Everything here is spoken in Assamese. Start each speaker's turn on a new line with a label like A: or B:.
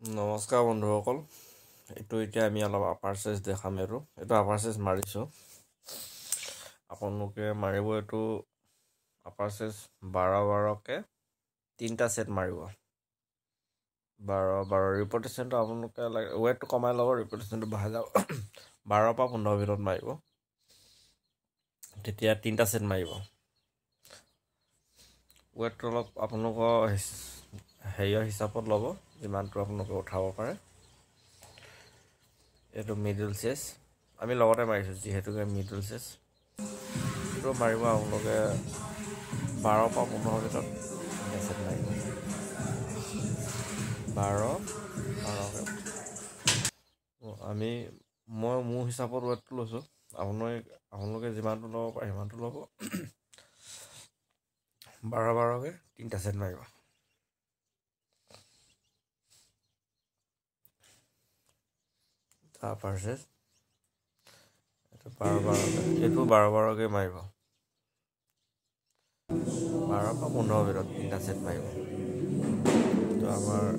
A: নমস্কাৰ বন্ধুসকল, এইটো এতিয়া আমি অলপ আপাৰ চেচ দেখাম। এইটো আপাৰ চেচ মাৰিছোঁ। আপোনালোকে মাৰিব এইটো আপাৰ চেচ 12-12কে 3টা ছেট মাৰিব। 12-12 ৰিপ'ৰ্টেশ্যনটো আপোনালোকে ৱেটটো কমাই ল'ব, ৰিপ'ৰ্টেশ্যনটো বঢ়াই যাব। 12 পৰা 15 ভিতৰত মাৰিব, তেতিয়া 3টা ছেট মাৰিব। ৱেটটো অলপ আপোনালোকৰ হেৰিয়ৰ হিচাপত ল'ব, যিমানটো আপোনালোকে উঠাব পাৰে। এইটো মিডল চেচ আমি লগতে মাৰিছোঁ, যিহেতুকে মিডল চেচ এইটো মাৰিব আপোনালোকে 12 পৰা 15 ভিতৰত 3টা ছেট মাৰিব। 12-12কে মই মোৰ হিচাপত ৱেটটো লৈছোঁ। আপোনালোকে যিমানটো ল'ব পাৰে সিমানটো ল'ব। 12-12কে 3টা ছেট মাৰিব। আপাৰ চেচ এইটো 12-12কে মাৰিব। 12 পৰা 15 ভিতৰত 3টা ছেট মাৰিব। এইটো আমাৰ